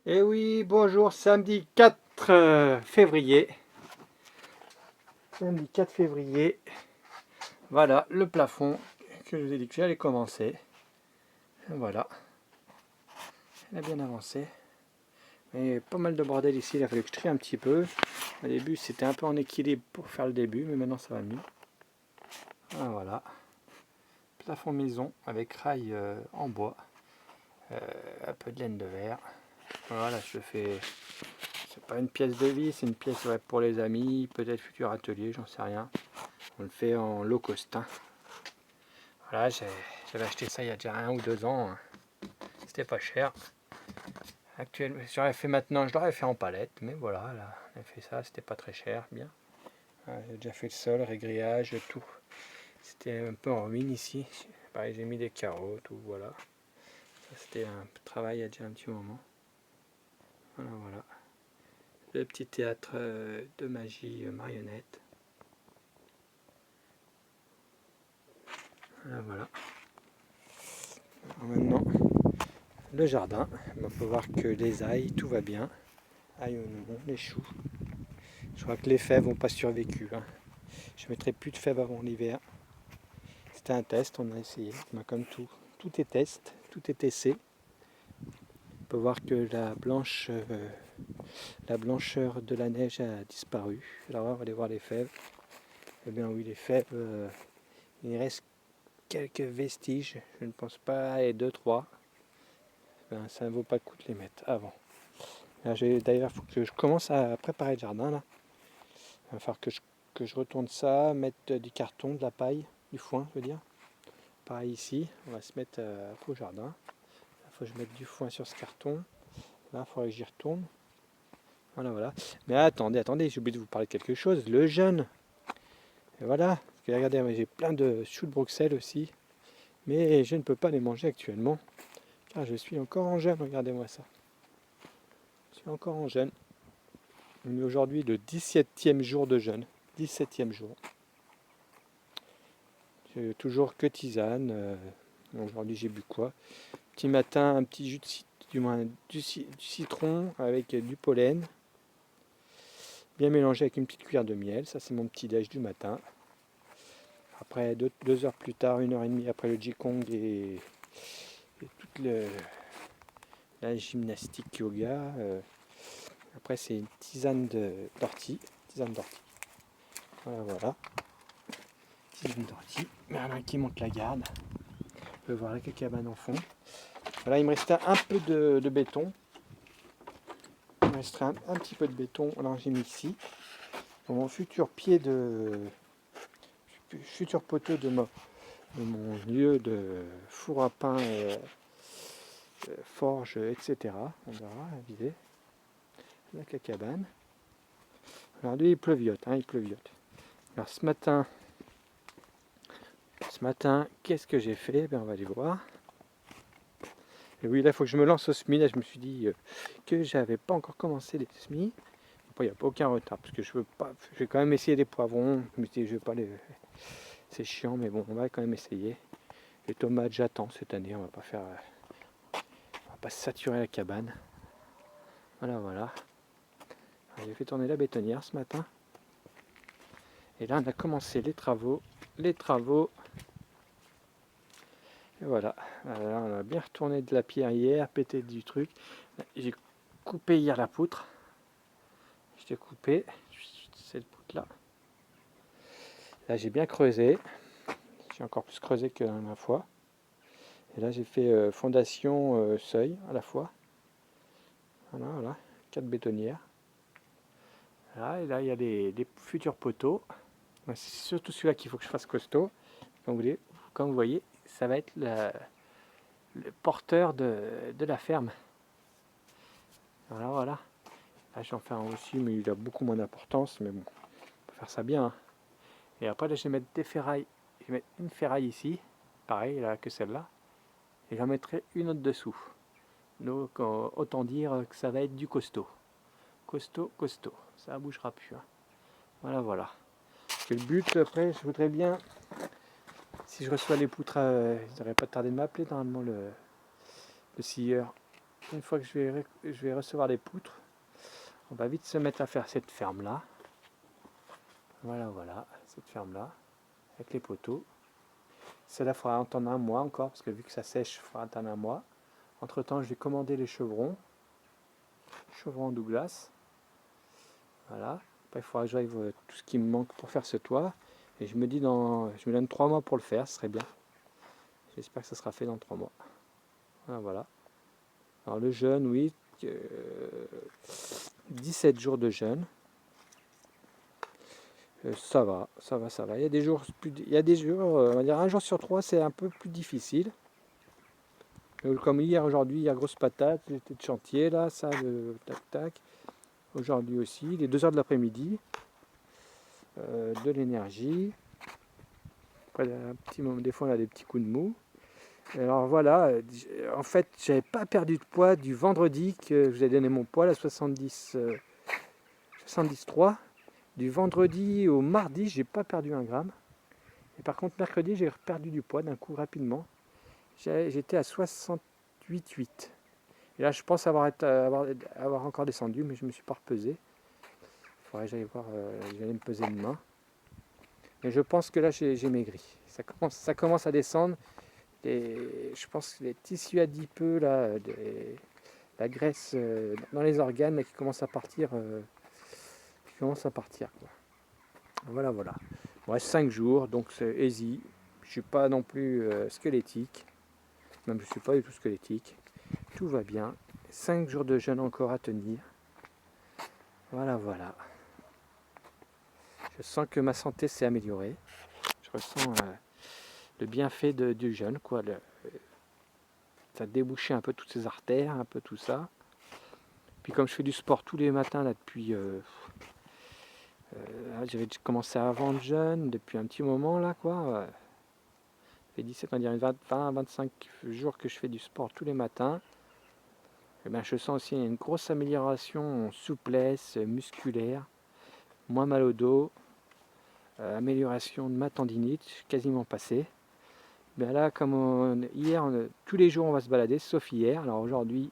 Et oui, bonjour, samedi 4 février. Samedi 4 février. Voilà le plafond que je vous ai dit que j'allais commencer. Voilà. Il a bien avancé. Et pas mal de bordel ici, il a fallu que je trie un petit peu. Au début, c'était un peu en équilibre pour faire le début, mais maintenant ça va mieux. Ah, voilà. Plafond maison avec rail en bois. Un peu de laine de verre. Voilà, je fais. C'est pas une pièce de vie, c'est une pièce pour les amis, peut-être futur atelier, j'en sais rien. On le fait en low cost. Hein. Voilà, j'avais acheté ça il y a déjà 1 ou 2 ans. Hein. C'était pas cher. Actuellement, si j'aurais fait maintenant, je l'aurais fait en palette, mais voilà, là, on a fait ça, c'était pas très cher, bien. J'ai déjà fait le sol, régrillage, tout. C'était un peu en ruine ici. Pareil, j'ai mis des carreaux, tout, voilà. Ça, c'était un travail il y a déjà un petit moment. Voilà, voilà. Le petit théâtre de magie marionnette. Voilà, voilà. Alors maintenant, le jardin. On peut voir que les ails, tout va bien. Ail au oignon, les choux. Je crois que les fèves n'ont pas survécu. Hein. Je mettrai plus de fèves avant l'hiver. C'était un test, on a essayé. Comme tout, tout est test, tout est essai. On peut voir que la blancheur de la neige a disparu. Alors on va aller voir les fèves. Eh bien oui, les fèves, il reste quelques vestiges. Je ne pense pas, et 2-3. Ben, ça ne vaut pas le coup de les mettre avant. D'ailleurs, il faut que je commence à préparer le jardin là. Il va falloir que je retourne ça, mettre du carton, de la paille, du foin, je veux dire. Pareil ici, on va se mettre au jardin. Il faut que je mette du foin sur ce carton. Là, il faudrait que j'y retourne. Voilà, voilà. Mais attendez, j'ai oublié de vous parler de quelque chose. Le jeûne. Et voilà. Parce que regardez, j'ai plein de choux de Bruxelles aussi. Mais je ne peux pas les manger actuellement. Car je suis encore en jeûne. Regardez-moi ça. Je suis encore en jeûne. On est aujourd'hui le 17e jour de jeûne. 17e jour. J'ai toujours que tisane. Aujourd'hui, j'ai bu quoi? Petit matin, un petit jus du citron avec du pollen. Bien mélangé avec une petite cuillère de miel. Ça, c'est mon petit déj du matin. Après, 2 heures plus tard, 1 heure et demie après le Qigong et toute la gymnastique yoga. Après, c'est une tisane d'ortie. Voilà, voilà. Tisane d'ortie. Merlin qui monte la garde. On peut voir la cabane en fond. Voilà, il me restait un peu de béton. Il me resterait un petit peu de béton. Alors, j'ai mis ici. Pour mon futur futur poteau de mon lieu de four à pain, forge, etc. On verra, à vider. La cabane. Alors lui, il pleuviote, il pleuviote. Alors ce matin, qu'est-ce que j'ai fait? On va aller voir. Et oui, là, il faut que je me lance au semis. Là, je me suis dit que j'avais pas encore commencé les semis. Bon, il n'y a pas aucun retard, parce que je veux pas. Je vais quand même essayer des poivrons. Je me suis dit, je vais pas les. C'est chiant, mais bon, on va quand même essayer. Les tomates, j'attends cette année. On va pas saturer la cabane. Voilà, voilà. J'ai fait tourner la bétonnière ce matin. Et là, on a commencé les travaux. Et voilà. Alors, on a bien retourné de la pierre hier, pété du truc. J'ai coupé hier la poutre. J'ai coupé cette poutre là. Là, j'ai bien creusé. J'ai encore plus creusé que la dernière fois. Et là, j'ai fait fondation, seuil à la fois. Voilà, voilà. 4 bétonnières. Là, et là, il y a des futurs poteaux. C'est surtout celui-là qu'il faut que je fasse costaud. Comme vous voyez, ça va être le porteur de la ferme. Voilà, voilà. Là, j'en fais un aussi, mais il a beaucoup moins d'importance. Mais bon, on peut faire ça bien. Hein. Et après, là, je vais mettre des ferrailles. Je vais mettre une ferraille ici, pareil là que celle-là. Et j'en mettrai une autre dessous. Donc, autant dire que ça va être du costaud. Costaud, costaud. Ça ne bougera plus. Hein. Voilà, voilà. Et le but, après, je voudrais bien, si je reçois les poutres, ils n'auraient pas tardé de m'appeler, normalement, le scieur. une fois que je vais recevoir des poutres, on va vite se mettre à faire cette ferme là. Voilà, voilà, cette ferme là, avec les poteaux. Celle-là, il faudra attendre un mois encore, parce que vu que ça sèche, il faudra attendre un mois. Entre temps, je vais commander les chevrons Douglas. Voilà. Après, il faudra que j'aille tout ce qui me manque pour faire ce toit. Et je me dis, je me donne 3 mois pour le faire, ce serait bien. J'espère que ça sera fait dans 3 mois. Voilà, voilà. Alors le jeûne, oui, 17 jours de jeûne. Ça va, ça va, ça va. Il y a des jours, on va dire un jour sur 3, c'est un peu plus difficile. Comme hier, aujourd'hui, il y a grosse patate, j'étais de chantier là, ça, tac tac. Aujourd'hui aussi, les 2 heures de l'après-midi, de l'énergie. Après, un petit moment, des fois, on a des petits coups de mou. Alors voilà, en fait, j'avais pas perdu de poids du vendredi que je vous ai donné mon poids, la 73. Du vendredi au mardi, j'ai pas perdu 1 gramme. Et par contre, mercredi, j'ai perdu du poids d'un coup rapidement. J'étais à 68,8. Et là, je pense avoir encore descendu, mais je me suis pas repesé. Il faudrait que j'aille voir, j'allais me peser demain. Mais je pense que là, j'ai maigri. Ça commence à descendre. Et je pense que les tissus adipeux, là, la graisse dans les organes là, qui commence à partir. Quoi. Voilà, voilà. Il me reste 5 jours, donc c'est easy. Je ne suis pas non plus squelettique. Même je ne suis pas du tout squelettique. Tout va bien. 5 jours de jeûne encore à tenir. Voilà, voilà. Je sens que ma santé s'est améliorée. Je ressens le bienfait du jeûne, quoi. Ça a débouché un peu toutes ces artères, un peu tout ça. Puis comme je fais du sport tous les matins là depuis... j'avais commencé avant le jeûne, depuis un petit moment là, quoi. Ça fait 17, on dirait 20-25 jours que je fais du sport tous les matins. Et ben, je sens aussi une grosse amélioration en souplesse musculaire, moins mal au dos, amélioration de ma tendinite, quasiment passée. Ben là, comme hier, tous les jours on va se balader, sauf hier. Alors aujourd'hui,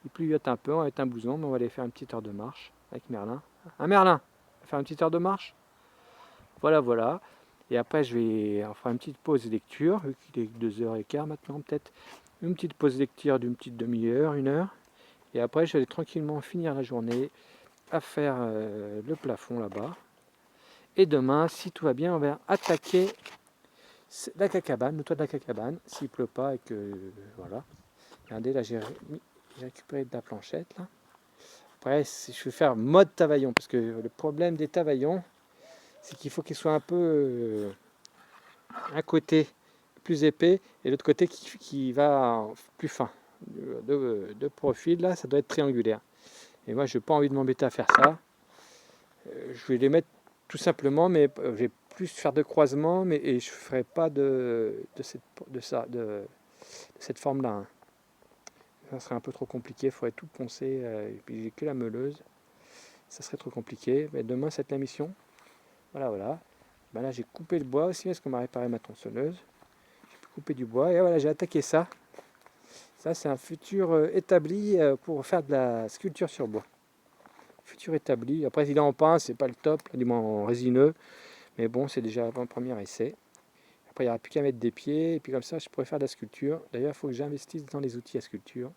il pluviote un peu, on va être un blouson, mais on va aller faire une petite heure de marche avec Merlin. Un Merlin, on va faire une petite heure de marche. Voilà, voilà. Et après, on fera une petite pause lecture, vu qu'il est 2h15 maintenant, peut-être. Une petite pause lecture d'une petite demi-heure, 1 heure. Et après, je vais tranquillement finir la journée à faire le plafond là-bas. Et demain, si tout va bien, on va attaquer la cacabane, le toit de la cacabane, s'il pleut pas et que voilà. Regardez, là j'ai récupéré de la planchette là. Après, je vais faire mode tavaillon parce que le problème des tavaillons, c'est qu'il faut qu'il soit un peu un côté plus épais et l'autre côté qui va plus fin. De profil là, ça doit être triangulaire. Et moi, je n'ai pas envie de m'embêter à faire ça. Je vais les mettre tout simplement, mais je vais plus faire de croisement, et je ne ferai pas de cette forme-là. Hein. Ça serait un peu trop compliqué, il faudrait tout poncer, et puis j'ai que la meuleuse. Ça serait trop compliqué. Mais demain, c'est la mission. Voilà, voilà. Ben là, j'ai coupé le bois aussi, parce qu'on m'a réparé ma tronçonneuse. J'ai pu couper du bois, et voilà, j'ai attaqué ça. Ça, c'est un futur établi pour faire de la sculpture sur bois. Futur établi. Après, il est en pin, c'est pas le top, du moins en résineux. Mais bon, c'est déjà un premier essai. Après, il n'y aura plus qu'à mettre des pieds, et puis comme ça, je pourrais faire de la sculpture. D'ailleurs, il faut que j'investisse dans les outils à sculpture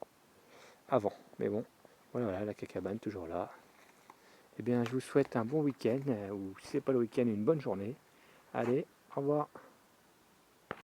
avant. Mais bon, voilà, voilà, la cacabane, toujours là. Eh bien, je vous souhaite un bon week-end, ou si ce n'est pas le week-end, une bonne journée. Allez, au revoir.